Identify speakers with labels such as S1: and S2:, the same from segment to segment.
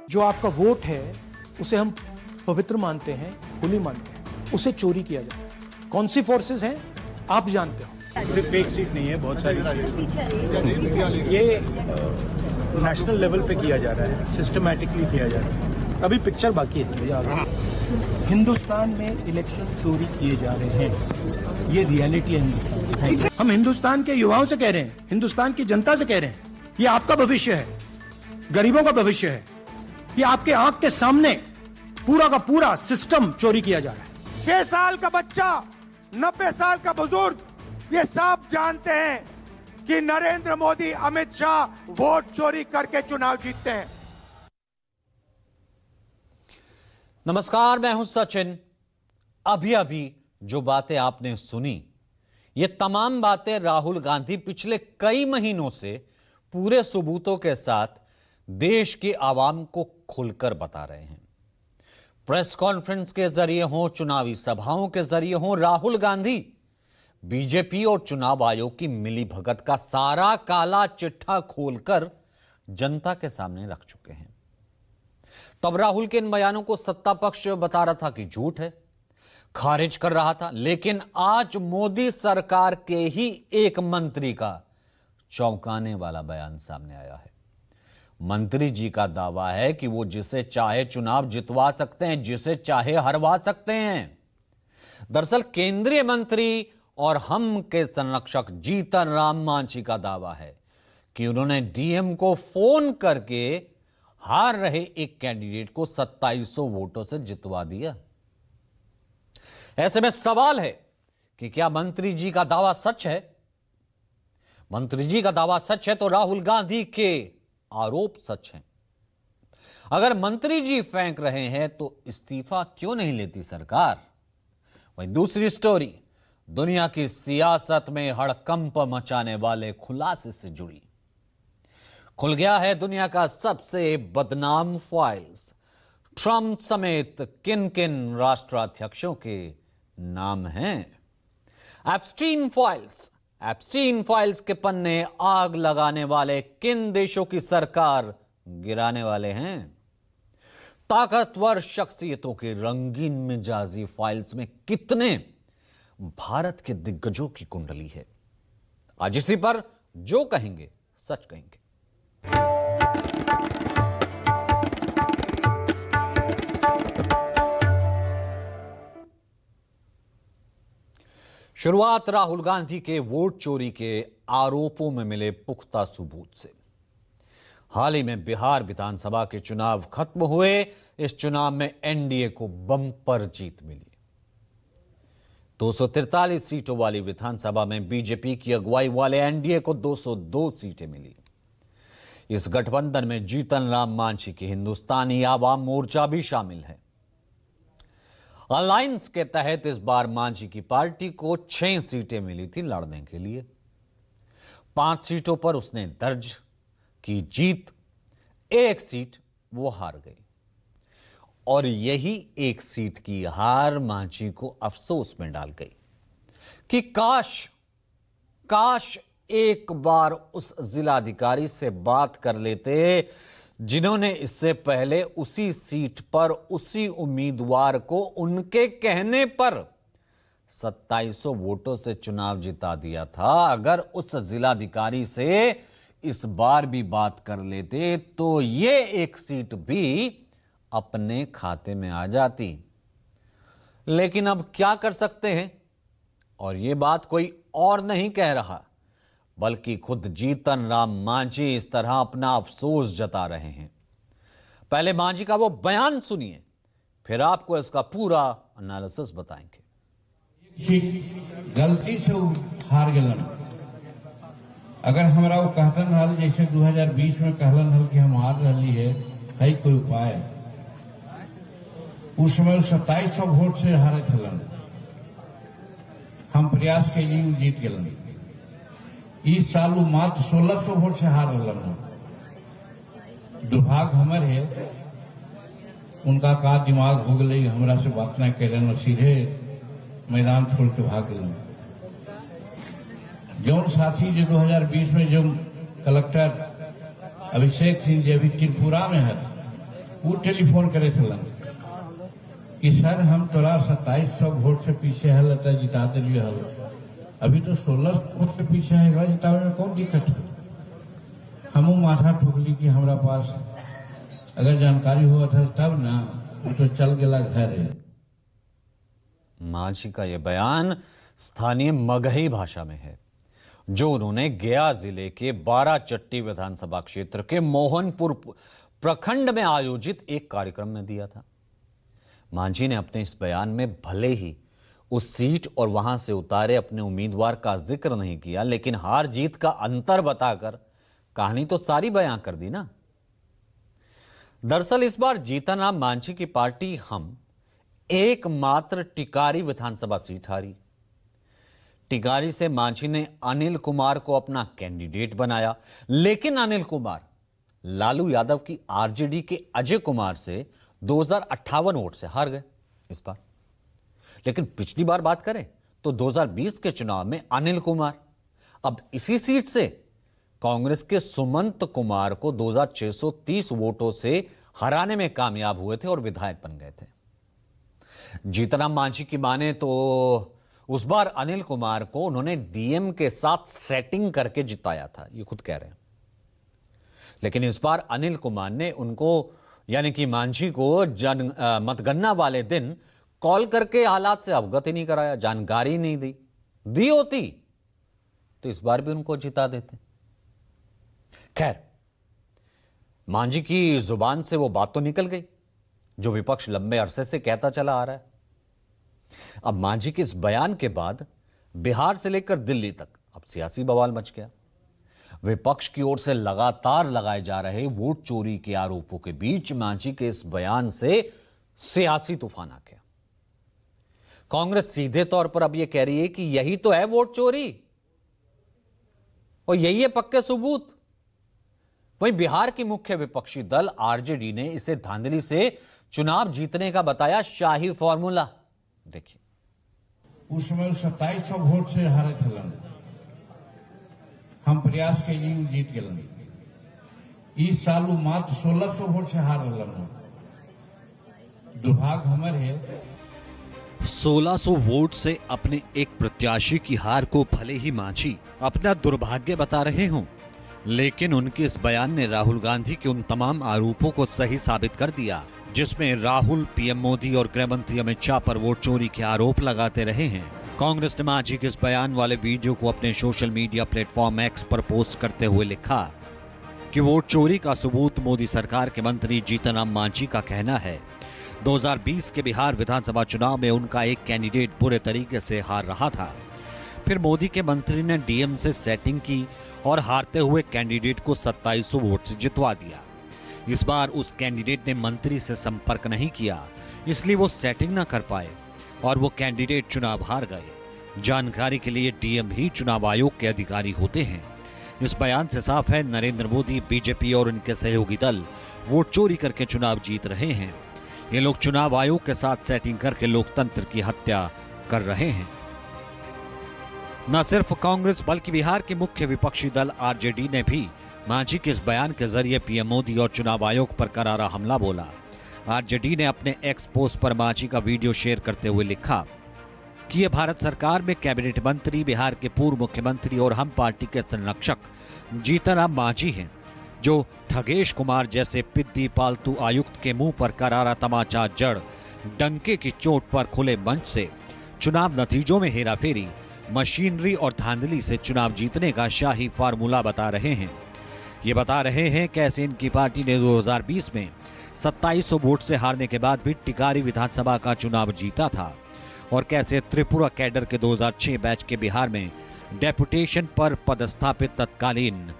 S1: जो आपका वोट है उसे हम पवित्र मानते हैं, होली मानते हैं, उसे चोरी किया जाए। कौन सी फोर्सेस हैं आप जानते हो।
S2: सिर्फ एक सीट नहीं है, बहुत सारी सीट। ये नेशनल लेवल पे किया जा रहा है, सिस्टमैटिकली किया जा रहा है। अभी पिक्चर बाकी है। हिंदुस्तान में इलेक्शन चोरी किए जा रहे हैं, ये रियलिटी है हिंदुस्तान की। हम हिंदुस्तान के युवाओं से कह रहे हैं, हिंदुस्तान की जनता से कह रहे हैं, ये आपका भविष्य है, गरीबों का भविष्य है। ये आपके आंख के सामने पूरा का पूरा सिस्टम चोरी किया जा रहा है।
S3: 6 साल का बच्चा, 90 साल का बुजुर्ग, ये सब जानते हैं कि नरेंद्र मोदी, अमित शाह वोट चोरी करके चुनाव जीतते हैं।
S4: नमस्कार, मैं हूं सचिन। अभी अभी जो बातें आपने सुनी, ये तमाम बातें राहुल गांधी पिछले कई महीनों से पूरे सबूतों के साथ देश की आवाम को खुलकर बता रहे हैं। प्रेस कॉन्फ्रेंस के जरिए हो, चुनावी सभाओं के जरिए हो, राहुल गांधी बीजेपी और चुनाव आयोग की मिलीभगत का सारा काला चिट्ठा खोलकर जनता के सामने रख चुके हैं। तब राहुल के इन बयानों को सत्ता पक्ष बता रहा था कि झूठ है, खारिज कर रहा था। लेकिन आज मोदी सरकार के ही एक मंत्री का चौंकाने वाला बयान सामने आया है। मंत्री जी का दावा है कि वो जिसे चाहे चुनाव जितवा सकते हैं, जिसे चाहे हरवा सकते हैं। दरअसल केंद्रीय मंत्री और हम के संरक्षक जीतन राम मांझी का दावा है कि उन्होंने डीएम को फोन करके हार रहे एक कैंडिडेट को 2700 वोटों से जितवा दिया। ऐसे में सवाल है कि क्या मंत्री जी का दावा सच है? मंत्री जी का दावा सच है तो राहुल गांधी के आरोप सच हैं। अगर मंत्री जी फेंक रहे हैं तो इस्तीफा क्यों नहीं लेती सरकार? वहीं दूसरी स्टोरी दुनिया की सियासत में हड़कंप मचाने वाले खुलासे से जुड़ी। खुल गया है दुनिया का सबसे बदनाम फाइल्स। ट्रंप समेत किन किन राष्ट्राध्यक्षों के नाम हैं। Epstein files. एप्स्टीन फाइल्स के पन्ने आग लगाने वाले किन देशों की सरकार गिराने वाले हैं। ताकतवर शख्सियतों की रंगीन मिजाजी फाइल्स में कितने भारत के दिग्गजों की कुंडली है। आज इसी पर जो कहेंगे सच कहेंगे। शुरुआत राहुल गांधी के वोट चोरी के आरोपों में मिले पुख्ता सबूत से। हाल ही में बिहार विधानसभा के चुनाव खत्म हुए। इस चुनाव में एनडीए को बम्पर जीत मिली। 243 सीटों वाली विधानसभा में बीजेपी की अगुवाई वाले एनडीए को 202 सीटें मिली। इस गठबंधन में जीतन राम मांझी की हिंदुस्तानी आवाम मोर्चा भी शामिल है। अलायंस के तहत इस बार मांझी की पार्टी को 6 सीटें मिली थी लड़ने के लिए। 5 सीटों पर उसने दर्ज की जीत, 1 सीट वो हार गई। और यही 1 सीट की हार मांझी को अफसोस में डाल गई कि काश एक बार उस जिलाधिकारी से बात कर लेते जिन्होंने इससे पहले उसी सीट पर उसी उम्मीदवार को उनके कहने पर 2700 वोटों से चुनाव जिता दिया था। अगर उस जिलाधिकारी से इस बार भी बात कर लेते तो ये 1 सीट भी अपने खाते में आ जाती। लेकिन अब क्या कर सकते हैं? और ये बात कोई और नहीं कह रहा बल्कि खुद जीतन राम मांझी इस तरह अपना अफसोस जता रहे हैं। पहले मांझी का वो बयान सुनिए, फिर आपको इसका पूरा एनालिसिस बताएंगे।
S5: गलती से हार गलन। अगर हमरा वो कहतन हल जैसे 2020 में कहलन हल कि हम हार रही है कोई उपाय, उस समय 2700 वोट से हारे थलन। हम प्रयास के लिए जीत गलन। इस साल वो मात्र 1600 वोट से हार रहा। दुर्भाग्य हमर है, उनका का दिमाग हो गई, हमरा से बात न कैलन और सीधे मैदान छोड़ के भाग गए। जौन साथी जो 2020 में जो कलेक्टर अभिषेक सिंह जी अभी त्रिपुरा में है, वो टेलीफोन करे थे कि सर हम तोरा 2700 वोट से पीछे हल तो जिता दिलिए हल, अभी तो 1600 वोट से पीछे है, जितावे में कौन दिक्कत है। हमू माथा ठोकली कि हमारा पास अगर जानकारी हुआ था तब ना, वो तो चल गया घर है।
S4: मांझी का यह बयान स्थानीय मगही भाषा में है, जो उन्होंने गया जिले के बाराचट्टी विधानसभा क्षेत्र के मोहनपुर प्रखंड में आयोजित एक कार्यक्रम में दिया था। मांझी ने अपने इस बयान में भले ही उस सीट और वहां से उतारे अपने उम्मीदवार का जिक्र नहीं किया, लेकिन हार जीत का अंतर बताकर कहानी तो सारी बयां कर दी ना। दरअसल इस बार जीतन राम मांझी की पार्टी हम एकमात्र टिकारी विधानसभा सीट हारी। टिकारी से मांझी ने अनिल कुमार को अपना कैंडिडेट बनाया, लेकिन अनिल कुमार लालू यादव की आरजेडी के अजय कुमार से 2058 वोट से हार गए इस बार। लेकिन पिछली बार बात करें तो 2020 के चुनाव में अनिल कुमार अब इसी सीट से कांग्रेस के सुमंत कुमार को 2630 वोटों से हराने में कामयाब हुए थे और विधायक बन गए थे। जीतनराम मांझी की माने तो उस बार अनिल कुमार को उन्होंने डीएम के साथ सेटिंग करके जिताया था, ये खुद कह रहे हैं। लेकिन इस बार अनिल कुमार ने उनको यानी कि मांझी को मतगणना वाले दिन कॉल करके हालात से अवगत ही नहीं कराया, जानकारी नहीं दी होती तो इस बार भी उनको जिता देते। खैर, मांझी की जुबान से वो बात तो निकल गई जो विपक्ष लंबे अरसे से कहता चला आ रहा है। अब मांझी के इस बयान के बाद बिहार से लेकर दिल्ली तक अब सियासी बवाल मच गया। विपक्ष की ओर से लगातार लगाए जा रहे वोट चोरी के आरोपों के बीच मांझी के इस बयान से सियासी तूफान आ गया। कांग्रेस सीधे तौर पर अब यह कह रही है कि यही तो है वोट चोरी और यही है पक्के सबूत। वहीं बिहार की मुख्य विपक्षी दल आरजेडी ने इसे धांधली से चुनाव जीतने का बताया शाही फॉर्मूला। देखिए,
S5: उस समय 2700 वोट से हारे थे, हम प्रयास के लिए जीत गए। इस साल वो मात्र 1600 वोट से हार रहा। दुर्भाग्य हमारे है
S4: 1600 वोट से अपने एक प्रत्याशी की हार को भले ही मांझी अपना दुर्भाग्य बता रहे हों, लेकिन उनके इस बयान ने राहुल गांधी के उन तमाम आरोपों को सही साबित कर दिया जिसमें राहुल पीएम मोदी और गृह मंत्री अमित शाह पर वोट चोरी के आरोप लगाते रहे हैं। कांग्रेस ने मांझी के इस बयान वाले वीडियो को अपने सोशल मीडिया प्लेटफॉर्म एक्स पर पोस्ट करते हुए लिखा कि वोट चोरी का सबूत मोदी सरकार के मंत्री जीतन राम मांझी का कहना है। 2020 के बिहार विधानसभा चुनाव में उनका एक कैंडिडेट बुरे तरीके से हार रहा था। फिर मोदी के मंत्री ने डीएम से सेटिंग की और हारते हुए कैंडिडेट को 2700 वोट से जितवा दिया। इस बार उस कैंडिडेट ने मंत्री से संपर्क नहीं किया, इसलिए वो सेटिंग न कर पाए और वो कैंडिडेट चुनाव हार गए। जानकारी के लिए डीएम ही चुनाव आयोग के अधिकारी होते हैं। इस बयान से साफ है नरेंद्र मोदी, बीजेपी और उनके सहयोगी दल वोट चोरी करके चुनाव जीत रहे हैं। ये लोग चुनाव आयोग के साथ सेटिंग करके लोकतंत्र की हत्या कर रहे हैं। न सिर्फ कांग्रेस बल्कि बिहार के मुख्य विपक्षी दल आरजेडी ने भी मांझी के इस बयान के जरिए पीएम मोदी और चुनाव आयोग पर करारा हमला बोला। आरजेडी ने अपने एक्स पोस्ट पर मांझी का वीडियो शेयर करते हुए लिखा कि ये भारत सरकार में कैबिनेट मंत्री, बिहार के पूर्व मुख्यमंत्री और हम पार्टी के संरक्षक जीतन राम मांझी हैं, जो ठगेश कुमार जैसे पिद्दी पालतू आयुक्त के मुंह पर करारा तमाचा जड़ डंके की चोट पर खुले मंच से चुनाव नतीजों में हेराफेरी, मशीनरी और धांधली से चुनाव जीतने का शाही फार्मूला बता रहे हैं। ये बता रहे हैं कैसे इनकी पार्टी ने 2020 में 2700 वोट से हारने के बाद भी टिकारी विधानसभा का चुनाव जीता था और कैसे त्रिपुरा कैडर के 2006 बैच के बिहार में डेपुटेशन पर पदस्थापित तत्कालीन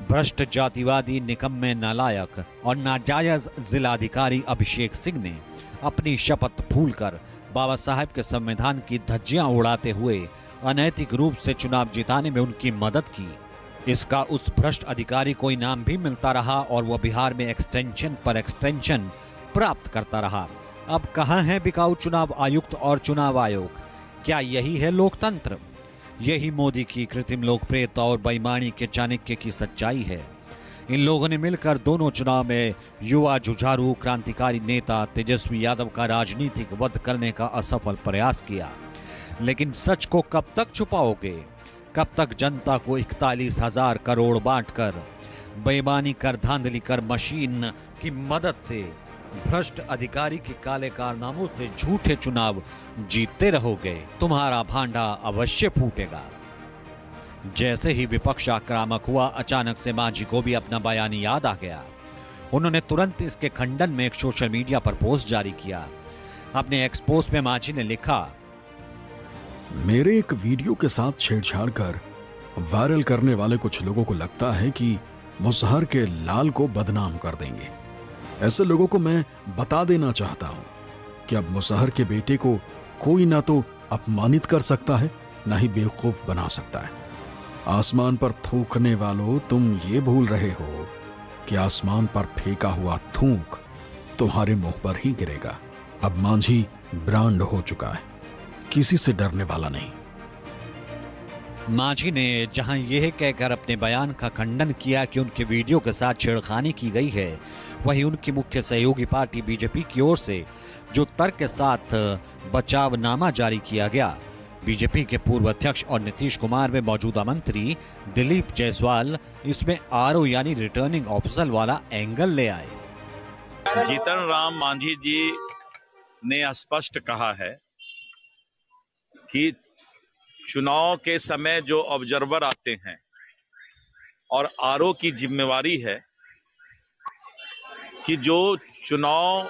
S4: भ्रष्ट जातिवादी, निकम्मे, नालायक और नाजायज जिलाधिकारी अभिषेक सिंह ने अपनी शपथ भूलकर बाबा साहब के संविधान की धज्जियां उड़ाते हुए अनैतिक रूप से चुनाव जिताने में उनकी मदद की। इसका उस भ्रष्ट अधिकारी को इनाम भी मिलता रहा और वह बिहार में एक्सटेंशन पर एक्सटेंशन प्राप्त करता रहा। अब कहां है बिकाऊ चुनाव आयुक्त और चुनाव आयोग? क्या यही है लोकतंत्र? यही मोदी की कृत्रिम लोकप्रियता और बेईमानी के चाणक्य की सच्चाई है। इन लोगों ने मिलकर दोनों चुनाव में युवा जुझारू क्रांतिकारी नेता तेजस्वी यादव का राजनीतिक वध करने का असफल प्रयास किया। लेकिन सच को कब तक छुपाओगे? कब तक जनता को 41,000 करोड़ बांटकर, बेईमानी कर, धांधली कर, मशीन की मदद से, भ्रष्ट अधिकारी के काले कारनामों से झूठे चुनाव जीतते रहोगे? तुम्हारा भांडा अवश्य फूटेगा। जैसे ही विपक्ष आक्रामक हुआ, अचानक से मांझी को भी अपना बयान याद आ गया। उन्होंने तुरंत इसके खंडन में एक सोशल मीडिया पर पोस्ट जारी किया। अपने एक्स पोस्ट में मांझी ने लिखा,
S6: मेरे एक वीडियो के साथ छेड़छाड़ कर वायरल करने वाले कुछ लोगों को लगता है कि मुसहर के लाल को बदनाम कर देंगे। ऐसे लोगों को मैं बता देना चाहता हूं कि अब मुसहर के बेटे को कोई ना तो अपमानित कर सकता है, ना ही बेवकूफ बना सकता है। आसमान पर थूकने वालों, तुम ये भूल रहे हो कि आसमान पर फेंका हुआ थूक तुम्हारे मुंह पर ही गिरेगा। अब मांझी ब्रांड हो चुका है, किसी से डरने वाला नहीं।
S4: मांझी ने जहां यह कहकर अपने बयान का खंडन किया कि उनके वीडियो के साथ छेड़खानी की गई है, वहीं उनकी मुख्य सहयोगी पार्टी बीजेपी की ओर से जो तर्क के साथ बचावनामा जारी किया गया, बीजेपी के पूर्व अध्यक्ष और नीतीश कुमार में मौजूदा मंत्री दिलीप जायसवाल इसमें आरओ यानी रिटर्निंग ऑफिसर वाला एंगल ले आए।
S7: जीतन राम मांझी जी ने स्पष्ट कहा है कि चुनाव के समय जो ऑब्जर्वर आते हैं और आरओ की जिम्मेवारी है कि जो चुनाव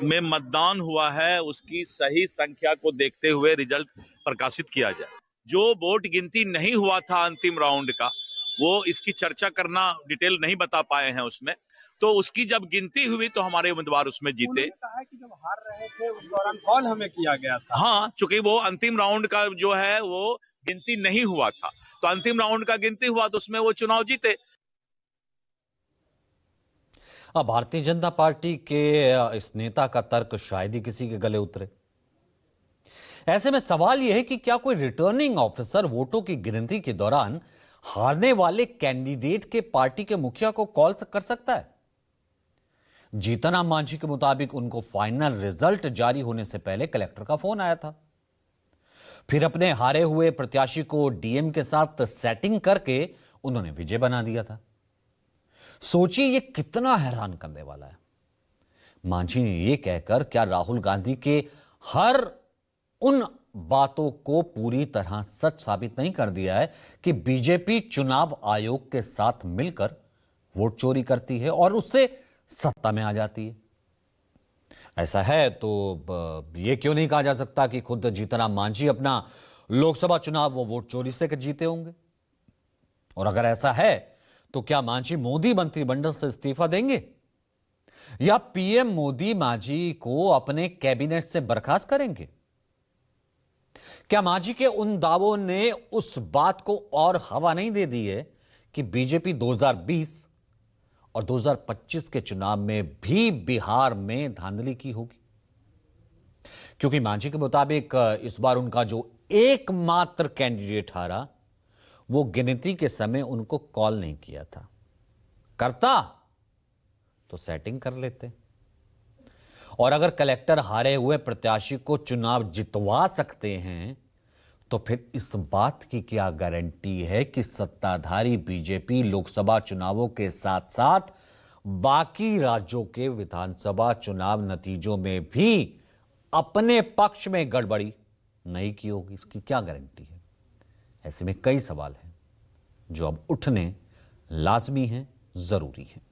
S7: में मतदान हुआ है उसकी सही संख्या को देखते हुए रिजल्ट प्रकाशित किया जाए। जो वोट गिनती नहीं हुआ था अंतिम राउंड का, वो इसकी चर्चा करना डिटेल नहीं बता पाए हैं उसमें, तो उसकी जब गिनती हुई तो हमारे उम्मीदवार उसमें जीते।
S8: कहा कि जब हार रहे थे उस दौरान कॉल हमें किया गया था।
S7: हाँ, चूंकि वो अंतिम राउंड का जो है वो गिनती नहीं हुआ था, तो अंतिम राउंड का गिनती हुआ तो उसमें वो चुनाव जीते।
S4: अब भारतीय जनता पार्टी के इस नेता का तर्क शायद ही किसी के गले उतरे। ऐसे में सवाल यह है कि क्या कोई रिटर्निंग ऑफिसर वोटों की गिनती के दौरान हारने वाले कैंडिडेट के पार्टी के मुखिया को कॉल कर सकता है? जीतन राम मांझी के मुताबिक उनको फाइनल रिजल्ट जारी होने से पहले कलेक्टर का फोन आया था। फिर अपने हारे हुए प्रत्याशी को डीएम के साथ सेटिंग करके उन्होंने विजय बना दिया था। सोचिए ये कितना हैरान करने वाला है। मांझी ने यह कहकर क्या राहुल गांधी के हर उन बातों को पूरी तरह सच साबित नहीं कर दिया है कि बीजेपी चुनाव आयोग के साथ मिलकर वोट चोरी करती है और उससे सत्ता में आ जाती है? ऐसा है तो यह क्यों नहीं कहा जा सकता कि खुद जीतन राम मांझी अपना लोकसभा चुनाव वो वोट चोरी से जीते होंगे? और अगर ऐसा है तो क्या मांझी मोदी मंत्रिमंडल से इस्तीफा देंगे या पीएम मोदी मांझी को अपने कैबिनेट से बर्खास्त करेंगे? क्या मांझी के उन दावों ने उस बात को और हवा नहीं दे दी है कि बीजेपी 2020 और 2025 के चुनाव में भी बिहार में धांधली की होगी? क्योंकि मांझी के मुताबिक इस बार उनका जो एकमात्र कैंडिडेट हारा, वो गिनती के समय उनको कॉल नहीं किया था। करता तो सेटिंग कर लेते। और अगर कलेक्टर हारे हुए प्रत्याशी को चुनाव जितवा सकते हैं तो फिर इस बात की क्या गारंटी है कि सत्ताधारी बीजेपी लोकसभा चुनावों के साथ साथ बाकी राज्यों के विधानसभा चुनाव नतीजों में भी अपने पक्ष में गड़बड़ी नहीं की होगी? इसकी क्या गारंटी है? ऐसे में कई सवाल हैं जो अब उठने लाजमी हैं, जरूरी हैं।